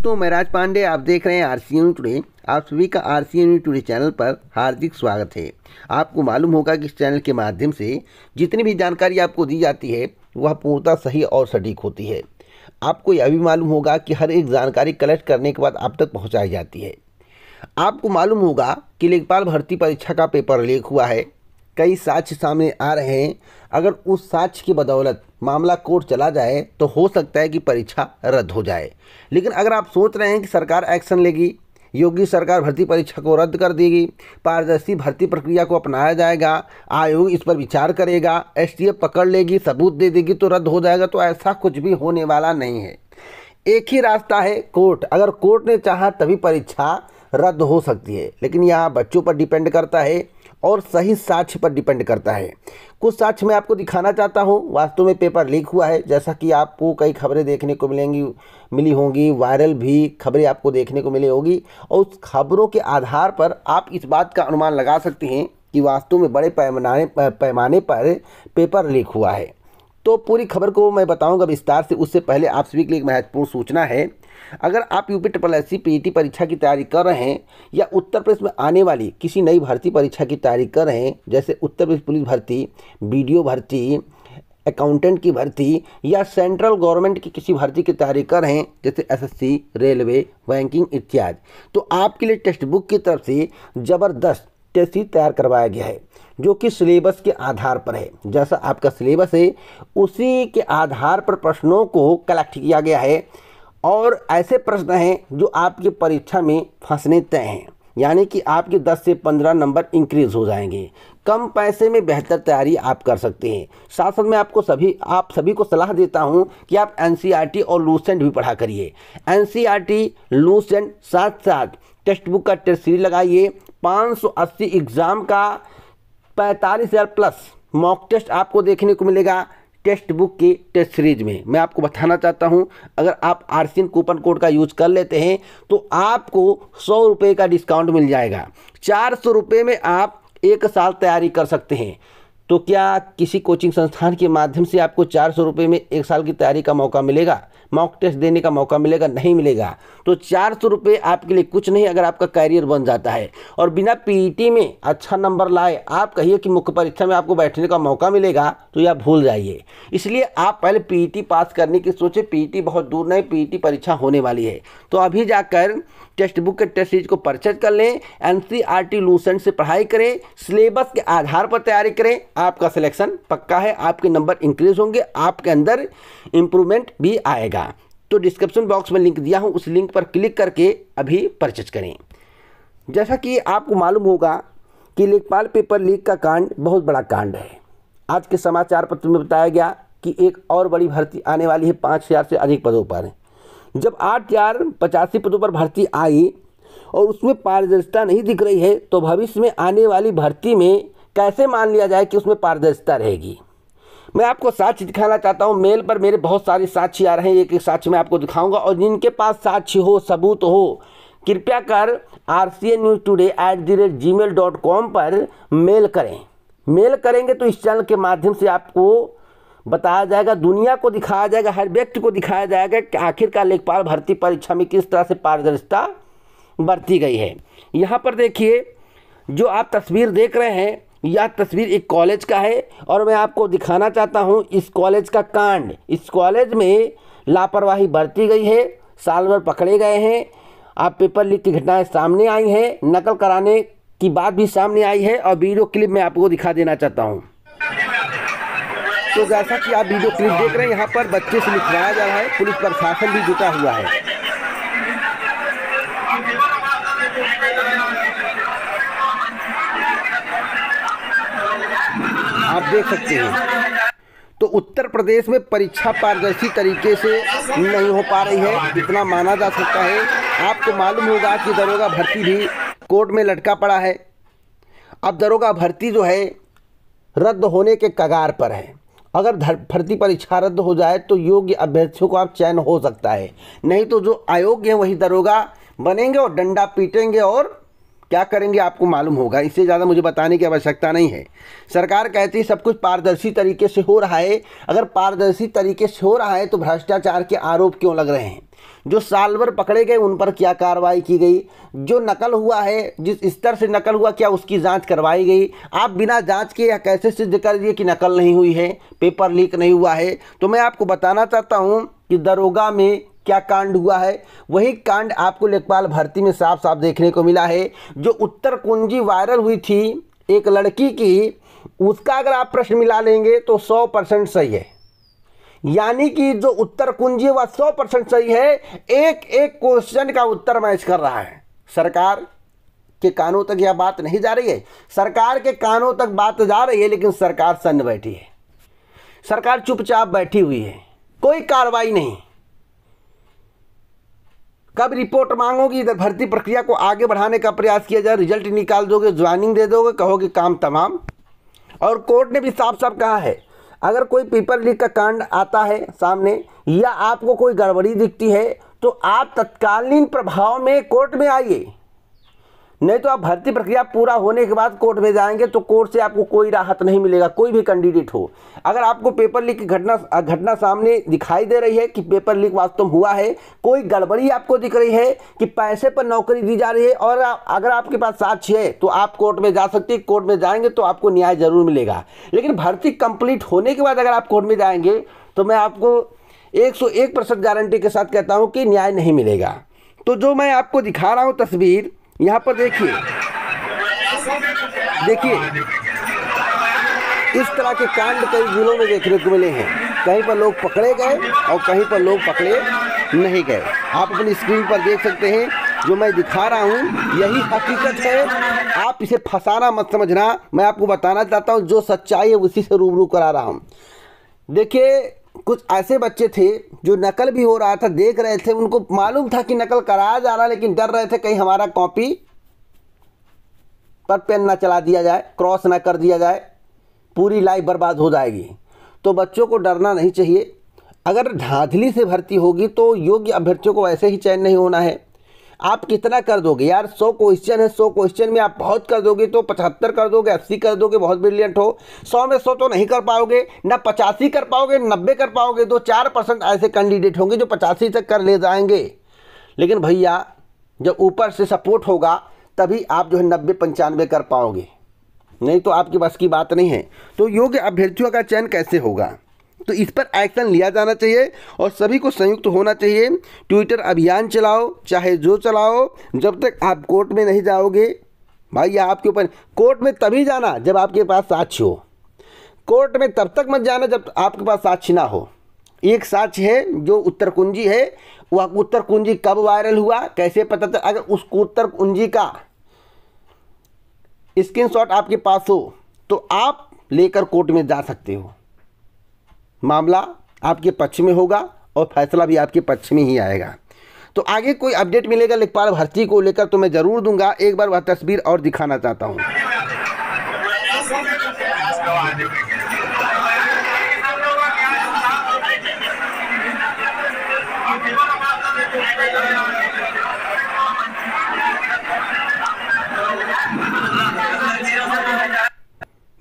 दोस्तों, मैं राज पांडे। आप देख रहे हैं आरसीएन न्यूज़ टुडे। आप सभी का आरसीएन न्यूज़ टुडे चैनल पर हार्दिक स्वागत है। आपको मालूम होगा कि इस चैनल के माध्यम से जितनी भी जानकारी आपको दी जाती है वह पूर्णतः सही और सटीक होती है। आपको यह भी मालूम होगा कि हर एक जानकारी कलेक्ट करने के बाद आप तक पहुँचाई जाती है। आपको मालूम होगा कि लेखपाल भर्ती परीक्षा का पेपर लीक हुआ है। कई साक्ष्य सामने आ रहे हैं। अगर उस साक्ष्य की बदौलत मामला कोर्ट चला जाए तो हो सकता है कि परीक्षा रद्द हो जाए। लेकिन अगर आप सोच रहे हैं कि सरकार एक्शन लेगी, योगी सरकार भर्ती परीक्षा को रद्द कर देगी, पारदर्शी भर्ती प्रक्रिया को अपनाया जाएगा, आयोग इस पर विचार करेगा, एसटीएफ पकड़ लेगी, सबूत दे देगी तो रद्द हो जाएगा, तो ऐसा कुछ भी होने वाला नहीं है। एक ही रास्ता है, कोर्ट। अगर कोर्ट ने चाहा तभी परीक्षा रद्द हो सकती है, लेकिन यहाँ बच्चों पर डिपेंड करता है और सही साक्ष्य पर डिपेंड करता है। कुछ साक्ष्य मैं आपको दिखाना चाहता हूँ। वास्तव में पेपर लीक हुआ है, जैसा कि आपको कई खबरें देखने को मिली होंगी, वायरल भी खबरें आपको देखने को मिली होगी, और उस खबरों के आधार पर आप इस बात का अनुमान लगा सकते हैं कि वास्तव में बड़े पैमाने पर पेपर लीक हुआ है। तो पूरी खबर को मैं बताऊंगा विस्तार से। उससे पहले आप सभी के लिए एक महत्वपूर्ण सूचना है। अगर आप यूपीएससी पीईटी परीक्षा की तैयारी कर रहे हैं या उत्तर प्रदेश में आने वाली किसी नई भर्ती परीक्षा की तैयारी कर रहे हैं, जैसे उत्तर प्रदेश पुलिस भर्ती, बीडीओ भर्ती, अकाउंटेंट की भर्ती, या सेंट्रल गवर्नमेंट की किसी भर्ती की तैयारी कर रहे हैं जैसे एसएससी, रेलवे, बैंकिंग इत्यादि, तो आपके लिए टेक्स्ट बुक की तरफ से ज़बरदस्त टेस्ट सीरीज तैयार करवाया गया है, जो कि सिलेबस के आधार पर है। जैसा आपका सिलेबस है उसी के आधार पर प्रश्नों को कलेक्ट किया गया है, और ऐसे प्रश्न हैं जो आपकी परीक्षा में फंसने तय हैं, यानी कि आपके 10 से 15 नंबर इंक्रीज हो जाएंगे। कम पैसे में बेहतर तैयारी आप कर सकते हैं। साथ साथ मैं आप सभी को सलाह देता हूं कि आप एनसीईआरटी और लूसेंट भी पढ़ा करिए। एनसीईआरटी, लूसेंट, साथ साथ टेक्स्ट बुक का टेस्ट सीरीज लगाइए। 580 एग्ज़ाम का 45,000 प्लस मॉक टेस्ट आपको देखने को मिलेगा टेक्स्ट बुक की टेस्ट सीरीज में। मैं आपको बताना चाहता हूं, अगर आप आरसीएन कूपन कोड का यूज कर लेते हैं तो आपको 100 रुपये का डिस्काउंट मिल जाएगा। 400 रुपये में आप 1 साल तैयारी कर सकते हैं। तो क्या किसी कोचिंग संस्थान के माध्यम से आपको 400 रुपये में 1 साल की तैयारी का मौका मिलेगा, मॉक टेस्ट देने का मौका मिलेगा? नहीं मिलेगा। तो 400 रुपये आपके लिए कुछ नहीं अगर आपका कैरियर बन जाता है। और बिना पीईटी में अच्छा नंबर लाए आप कहिए कि मुख्य परीक्षा में आपको बैठने का मौका मिलेगा, तो यह भूल जाइए। इसलिए आप पहले पीईटी पास करने की सोचें। पीईटी बहुत दूर नहीं, पीईटी परीक्षा होने वाली है। तो अभी जाकर टेक्स्ट बुक के टेस्ट सीरीज को परचेज कर लें, एनसीईआरटी लूसेंट से पढ़ाई करें, सिलेबस के आधार पर तैयारी करें। आपका सिलेक्शन पक्का है, आपके नंबर इंक्रीज होंगे, आपके अंदर इम्प्रूवमेंट भी आएगा। तो डिस्क्रिप्शन बॉक्स में लिंक दिया हूं, उस लिंक पर क्लिक करके अभी परचेज करें। जैसा कि आपको मालूम होगा कि लेखपाल पेपर लीक का कांड बहुत बड़ा कांड है। आज के समाचार पत्र में बताया गया कि एक और बड़ी भर्ती आने वाली है 5000 से अधिक पदों पर। जब 8,085 पदों पर भर्ती आई और उसमें पारदर्शिता नहीं दिख रही है, तो भविष्य में आने वाली भर्ती में कैसे मान लिया जाए कि उसमें पारदर्शिता रहेगी? मैं आपको साक्ष्य दिखाना चाहता हूं। मेल पर मेरे बहुत सारे साक्ष्य आ रहे हैं, एक एक साक्ष्य मैं आपको दिखाऊंगा। और जिनके पास साक्ष्य हो, सबूत हो, कृपया कर rcnnewstoday@gmail.com पर मेल करें। मेल करेंगे तो इस चैनल के माध्यम से आपको बताया जाएगा, दुनिया को दिखाया जाएगा, हर व्यक्ति को दिखाया जाएगा कि आखिरकार लेखपाल भर्ती परीक्षा में किस तरह से पारदर्शिता बरती गई है। यहाँ पर देखिए, जो आप तस्वीर देख रहे हैं, यह तस्वीर एक कॉलेज का है, और मैं आपको दिखाना चाहता हूँ इस कॉलेज का कांड। इस कॉलेज में लापरवाही बरती गई है, साल भर पकड़े गए हैं। आप पेपर लीक की घटनाएं सामने आई हैं, नकल कराने की बात भी सामने आई है, और वीडियो क्लिप मैं आपको दिखा देना चाहता हूँ। तो जैसा कि आप वीडियो क्लिप देख रहे हैं, यहाँ पर बच्चे से लिखवाया जा रहा है, पुलिस प्रशासन भी जुटा हुआ है। आप देख सकते हैं। तो उत्तर प्रदेश में परीक्षा पारदर्शी तरीके से नहीं हो पा रही है, इतना माना जा सकता है। आपको मालूम होगा कि दरोगा भर्ती भी कोर्ट में लटका पड़ा है। अब दरोगा भर्ती जो है रद्द होने के कगार पर है। अगर भर्ती परीक्षा रद्द हो जाए तो योग्य अभ्यर्थियों को आप चयन हो सकता है, नहीं तो जो अयोग्य हैं वही दरोगा बनेंगे और डंडा पीटेंगे और क्या करेंगे आपको मालूम होगा, इससे ज़्यादा मुझे बताने की आवश्यकता नहीं है। सरकार कहती है सब कुछ पारदर्शी तरीके से हो रहा है। अगर पारदर्शी तरीके से हो रहा है तो भ्रष्टाचार के आरोप क्यों लग रहे हैं? जो साल भर पकड़े गए उन पर क्या कार्रवाई की गई? जो नकल हुआ है, जिस स्तर से नकल हुआ, क्या उसकी जांच करवाई गई? आप बिना जांच के या कैसे सिद्ध कर दिए कि नकल नहीं हुई है, पेपर लीक नहीं हुआ है? तो मैं आपको बताना चाहता हूं कि दरोगा में क्या कांड हुआ है, वही कांड आपको लेखपाल भर्ती में साफ साफ देखने को मिला है। जो उत्तर कुंजी वायरल हुई थी एक लड़की की, उसका अगर आप प्रश्न मिला लेंगे तो 100% सही है। यानी कि जो उत्तर कुंजी वह 100% सही है। एक एक क्वेश्चन का उत्तर मैच कर रहा है। सरकार के कानों तक यह बात नहीं जा रही है, सरकार के कानों तक बात जा रही है, लेकिन सरकार सन्न बैठी है। सरकार चुपचाप बैठी हुई है, कोई कार्रवाई नहीं। कब रिपोर्ट मांगोगी, इधर भर्ती प्रक्रिया को आगे बढ़ाने का प्रयास किया जाए, रिजल्ट निकाल दोगे, ज्वाइनिंग दे दोगे, कहोगे काम तमाम। और कोर्ट ने भी साफ साफ कहा है, अगर कोई पेपर लीक का कांड आता है सामने या आपको कोई गड़बड़ी दिखती है तो आप तत्कालीन प्रभाव में कोर्ट में आइए, नहीं तो आप भर्ती प्रक्रिया पूरा होने के बाद कोर्ट में जाएंगे तो कोर्ट से आपको कोई राहत नहीं मिलेगा, कोई भी कैंडिडेट हो। अगर आपको पेपर लीक की घटना सामने दिखाई दे रही है कि पेपर लीक वास्तव में हुआ है, कोई गड़बड़ी आपको दिख रही है कि पैसे पर नौकरी दी जा रही है, और अगर आपके पास साक्ष्य है तो आप कोर्ट में जा सकते हैं। कोर्ट में जाएंगे तो आपको न्याय जरूर मिलेगा, लेकिन भर्ती कंप्लीट होने के बाद अगर आप कोर्ट में जाएंगे तो मैं आपको 101% गारंटी के साथ कहता हूँ कि न्याय नहीं मिलेगा। तो जो मैं आपको दिखा रहा हूँ तस्वीर, यहाँ पर देखिए इस तरह के कांड कई जिलों में देखने को मिले हैं। कहीं पर लोग पकड़े गए और कहीं पर लोग पकड़े नहीं गए। आप अपनी स्क्रीन पर देख सकते हैं, जो मैं दिखा रहा हूँ यही हकीकत है। आप इसे फंसाना मत समझना, मैं आपको बताना चाहता हूँ जो सच्चाई है उसी से रूबरू करा रहा हूँ। देखिए, कुछ ऐसे बच्चे थे जो नकल भी हो रहा था, देख रहे थे, उनको मालूम था कि नकल कराया जा रहा है, लेकिन डर रहे थे कहीं हमारा कॉपी पर पेन ना चला दिया जाए, क्रॉस ना कर दिया जाए, पूरी लाइफ बर्बाद हो जाएगी। तो बच्चों को डरना नहीं चाहिए। अगर धांधली से भर्ती होगी तो योग्य अभ्यर्थियों को वैसे ही चयन नहीं होना है। आप कितना कर दोगे यार, 100 क्वेश्चन है, 100 क्वेश्चन में आप बहुत कर दोगे तो 75 कर दोगे, 80 कर दोगे, बहुत ब्रिलियंट हो। 100 में 100 तो नहीं कर पाओगे, ना 85 कर पाओगे, 90 कर पाओगे। 2-4% ऐसे कैंडिडेट होंगे जो 85 तक कर ले जाएंगे। लेकिन भैया जब ऊपर से सपोर्ट होगा तभी आप जो है 90-95 कर पाओगे, नहीं तो आपके बस की बात नहीं है। तो योग्य अभ्यर्थियों का चयन कैसे होगा, तो इस पर एक्शन लिया जाना चाहिए और सभी को संयुक्त होना चाहिए। ट्विटर अभियान चलाओ, चाहे जो चलाओ, जब तक आप कोर्ट में नहीं जाओगे भाई आपके ऊपर। कोर्ट में तभी जाना जब आपके पास साक्ष्य हो, कोर्ट में तब तक मत जाना जब आपके पास साक्ष्य ना हो। एक साक्ष्य है जो उत्तर कुंजी है, वह उत्तर कुंजी कब वायरल हुआ, कैसे पता चला? अगर उस उत्तर कुंजी का स्क्रीनशॉट आपके पास हो तो आप लेकर कोर्ट में जा सकते हो, मामला आपके पक्ष में होगा और फैसला भी आपके पक्ष में ही आएगा। तो आगे कोई अपडेट मिलेगा लेखपाल भर्ती को लेकर तो मैं ज़रूर दूंगा। एक बार वह तस्वीर और दिखाना चाहता हूं।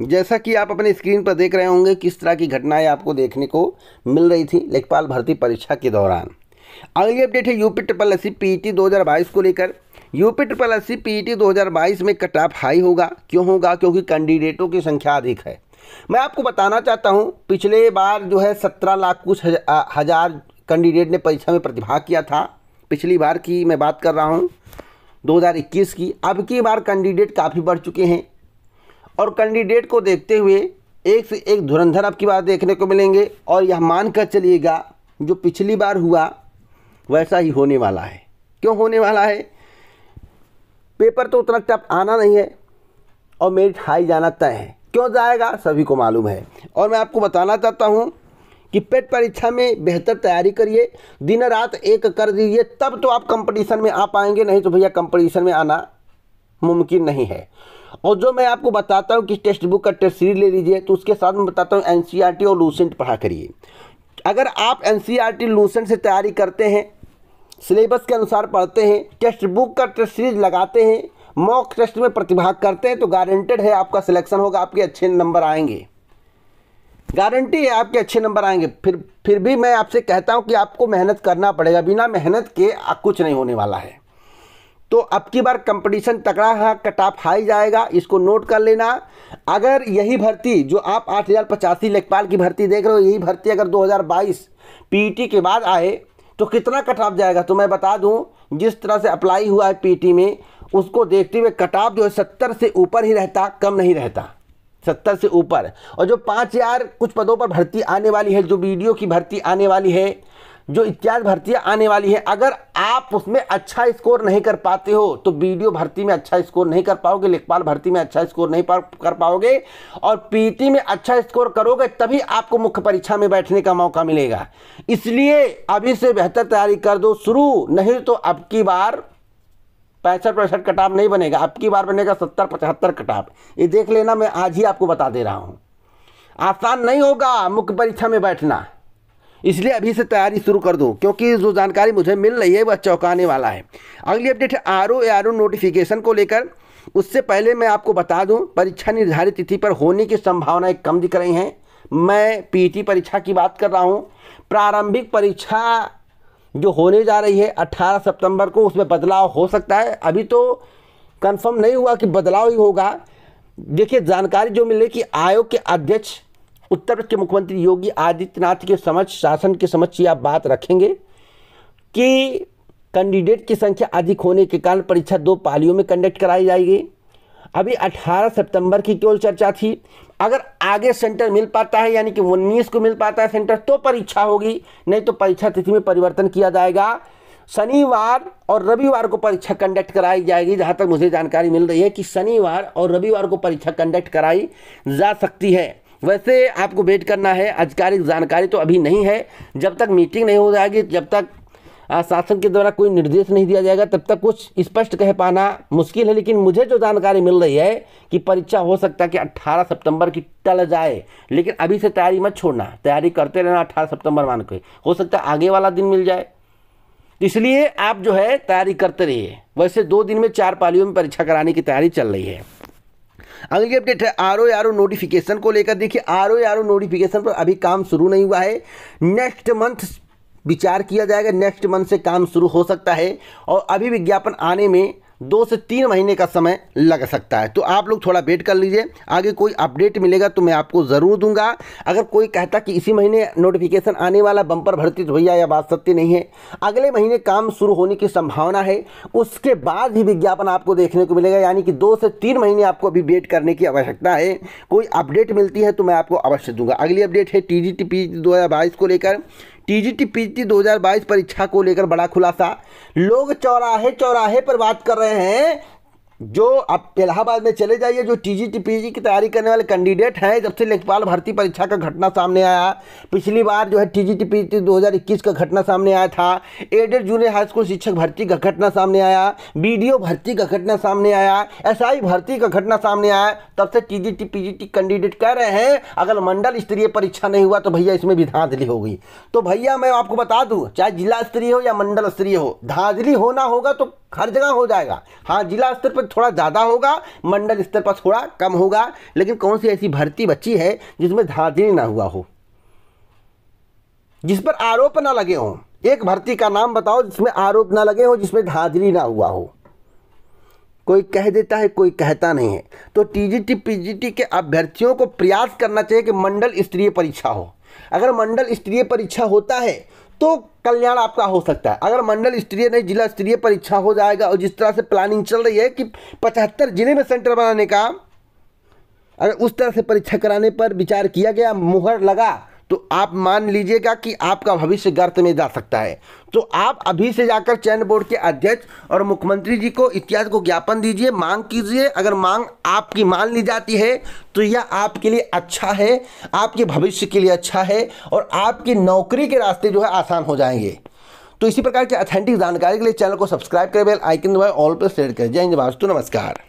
जैसा कि आप अपने स्क्रीन पर देख रहे होंगे किस तरह की घटनाएं आपको देखने को मिल रही थी लेखपाल भर्ती परीक्षा के दौरान। अगली अपडेट है यूपी SSSC PET 2022 को लेकर। यूपी SSSC PET 2022 में कट ऑफ हाई होगा। क्यों होगा? क्योंकि कैंडिडेटों की संख्या अधिक है। मैं आपको बताना चाहता हूं, पिछले बार जो है 17 लाख कुछ हजार कैंडिडेट ने परीक्षा में प्रतिभाग किया था। पिछली बार की मैं बात कर रहा हूँ 2021 की। अब की बार कैंडिडेट काफ़ी बढ़ चुके हैं और कैंडिडेट को देखते हुए एक से एक धुरंधर अब की बार देखने को मिलेंगे। और यह मानकर चलिएगा जो पिछली बार हुआ वैसा ही होने वाला है। क्यों होने वाला है? पेपर तो उतना टफ आना नहीं है और मेरिट हाई जाना तय है। क्यों जाएगा सभी को मालूम है। और मैं आपको बताना चाहता हूँ कि पेट परीक्षा में बेहतर तैयारी करिए, दिन रात एक कर दीजिए, तब तो आप कंपटीशन में आ पाएंगे, नहीं तो भैया कंपटीशन में आना मुमकिन नहीं है। और जो मैं आपको बताता हूँ कि टेक्स्ट बुक का टेस्ट सीरीज ले लीजिए, तो उसके साथ मैं बताता हूँ NCERT और लूसेंट पढ़ा करिए। अगर आप NCERT लूसेंट से तैयारी करते हैं, सिलेबस के अनुसार पढ़ते हैं, टेक्स्ट बुक का टेस्ट सीरीज लगाते हैं, मॉक टेस्ट में प्रतिभाग करते हैं तो गारंटेड है आपका सिलेक्शन होगा, आपके अच्छे नंबर आएंगे, गारंटी है आपके अच्छे नंबर आएंगे। फिर भी मैं आपसे कहता हूं कि आपको मेहनत करना पड़ेगा, बिना मेहनत के कुछ नहीं होने वाला है। तो अब की बार कंपटीशन तगड़ा है, कट ऑफ हाई जाएगा, इसको नोट कर लेना। अगर यही भर्ती जो आप 8085 लेखपाल की भर्ती देख रहे हो, यही भर्ती अगर 2022 पीटी के बाद आए तो कितना कट ऑफ जाएगा, तो मैं बता दूं जिस तरह से अप्लाई हुआ है पीटी में, उसको देखते हुए कट ऑफ जो है 70 से ऊपर ही रहता, कम नहीं रहता, 70 से ऊपर। और जो 5000 कुछ पदों पर भर्ती आने वाली है, जो वीडियो की भर्ती आने वाली है, जो इत्यादि भर्तियां आने वाली है, अगर आप उसमें अच्छा स्कोर नहीं कर पाते हो तो वीडियो भर्ती में अच्छा स्कोर नहीं कर पाओगे, लेखपाल भर्ती में अच्छा स्कोर नहीं कर पाओगे, और पीटी में अच्छा स्कोर करोगे तभी आपको मुख्य परीक्षा में बैठने का मौका मिलेगा। इसलिए अभी से बेहतर तैयारी कर दो शुरू, नहीं तो अब की बार 65-65 कट ऑफ नहीं बनेगा, अब की बार बनेगा 70-75 कट ऑफ। ये देख लेना, मैं आज ही आपको बता दे रहा हूँ। आसान नहीं होगा मुख्य परीक्षा में बैठना, इसलिए अभी से तैयारी शुरू कर दो, क्योंकि जो जानकारी मुझे मिल रही है वह चौंकाने वाला है। अगली अपडेट है आरओ नोटिफिकेशन को लेकर। उससे पहले मैं आपको बता दूं, परीक्षा निर्धारित तिथि पर होने की संभावनाएं कम दिख रही हैं। मैं पीटी परीक्षा की बात कर रहा हूं। प्रारंभिक परीक्षा जो होने जा रही है 18 सितंबर को, उसमें बदलाव हो सकता है, अभी तो कंफर्म नहीं हुआ कि बदलाव ही होगा। देखिए, जानकारी जो मिले कि आयोग के अध्यक्ष उत्तर प्रदेश के मुख्यमंत्री योगी आदित्यनाथ के समक्ष, शासन के समक्ष आप बात रखेंगे कि कैंडिडेट की संख्या अधिक होने के कारण परीक्षा 2 पालियों में कंडक्ट कराई जाएगी। अभी 18 सितंबर की केवल चर्चा थी, अगर आगे सेंटर मिल पाता है, यानी कि 19 को मिल पाता है सेंटर, तो परीक्षा होगी, नहीं तो परीक्षा तिथि में परिवर्तन किया जाएगा। शनिवार और रविवार को परीक्षा कंडक्ट कराई जाएगी। जहां तक मुझे जानकारी मिल रही है कि शनिवार और रविवार को परीक्षा कंडक्ट कराई जा सकती है। वैसे आपको वेट करना है, आधिकारिक जानकारी तो अभी नहीं है। जब तक मीटिंग नहीं हो जाएगी, जब तक शासन के द्वारा कोई निर्देश नहीं दिया जाएगा, तब तक कुछ स्पष्ट कह पाना मुश्किल है। लेकिन मुझे जो जानकारी मिल रही है कि परीक्षा हो सकता है कि 18 सितंबर की टल जाए, लेकिन अभी से तैयारी मत छोड़ना, तैयारी करते रहना। 18 सितंबर मान के हो सकता है आगे वाला दिन मिल जाए, इसलिए आप जो है तैयारी करते रहिए। वैसे 2 दिन में 4 पालियों में परीक्षा कराने की तैयारी चल रही है। अगली अपडेट है आरओ नोटिफिकेशन को लेकर। देखिए, आरओ नोटिफिकेशन पर अभी काम शुरू नहीं हुआ है, नेक्स्ट मंथ विचार किया जाएगा, नेक्स्ट मंथ से काम शुरू हो सकता है, और अभी विज्ञापन आने में 2 से 3 महीने का समय लग सकता है। तो आप लोग थोड़ा वेट कर लीजिए, आगे कोई अपडेट मिलेगा तो मैं आपको ज़रूर दूंगा। अगर कोई कहता कि इसी महीने नोटिफिकेशन आने वाला बम्पर भर्ती, तो भैया यह बात सत्य नहीं है। अगले महीने काम शुरू होने की संभावना है, उसके बाद ही विज्ञापन आपको देखने को मिलेगा, यानी कि 2 से 3 महीने आपको अभी वेट करने की आवश्यकता है। कोई अपडेट मिलती है तो मैं आपको अवश्य दूंगा। अगली अपडेट है टीजीटी पीजी 2022 को लेकर। टीजीटी पीजी 2022 परीक्षा को लेकर बड़ा खुलासा। लोग चौराहे चौराहे पर बात कर रहे हैं, जो अब इलाहाबाद में चले जाइए, जो टीजीटी पीजी की तैयारी करने वाले कैंडिडेट हैं, जब से लेखपाल भर्ती परीक्षा का घटना सामने आया, पिछली बार जो है टीजीटी पीजी 2021 का घटना सामने आया था, एडेड जूनियर हाई स्कूल शिक्षक भर्ती का घटना सामने आया, बीडीओ भर्ती का घटना सामने आया, एसआई भर्ती का घटना सामने आया, तब से टीजीटी पीजीटी कैंडिडेट कह रहे हैं अगर मंडल स्तरीय परीक्षा नहीं हुआ तो भैया इसमें भी धांधली हो गई। तो भैया मैं आपको बता दूं, चाहे जिला स्तरीय हो या मंडल स्तरीय हो, धांधली होना होगा तो हर जगह हो जाएगा। हाँ, जिला स्तर पर थोड़ा ज़्यादा होगा, मंडल स्तर पर थोड़ा कम होगा, लेकिन कौन सी ऐसी भर्ती बची है जिसमें धांधली ना हुआ हो, जिस पर आरोप ना लगे हों? एक भर्ती का नाम बताओ जिसमें आरोप ना लगे हो, जिसमें धांधली ना हुआ हो। कोई कह देता है, कोई कहता नहीं है। तो टीजीटी पीजीटी के अभ्यर्थियों को प्रयास करना चाहिए कि मंडल स्तरीय परीक्षा हो। अगर मंडल स्तरीय परीक्षा होता है तो कल्याण आपका हो सकता है। अगर मंडल स्तरीय नहीं, जिला स्तरीय परीक्षा हो जाएगा, और जिस तरह से प्लानिंग चल रही है कि 75 जिले में सेंटर बनाने का, अगर उस तरह से परीक्षा कराने पर विचार किया गया, मुहर लगा, तो आप मान लीजिएगा कि आपका भविष्य गर्त में जा सकता है। तो आप अभी से जाकर चयन बोर्ड के अध्यक्ष और मुख्यमंत्री जी को इत्यादि को ज्ञापन दीजिए, मांग कीजिए। अगर मांग आपकी मान ली जाती है तो यह आपके लिए अच्छा है, आपके भविष्य के लिए अच्छा है, और आपकी नौकरी के रास्ते जो है आसान हो जाएंगे। तो इसी प्रकार की ऑथेंटिक जानकारी के लिए चैनल को सब्सक्राइब करें, बेल आइकन दबाएं, ऑल पर शेयर करें। जय हिंद, नमस्कार।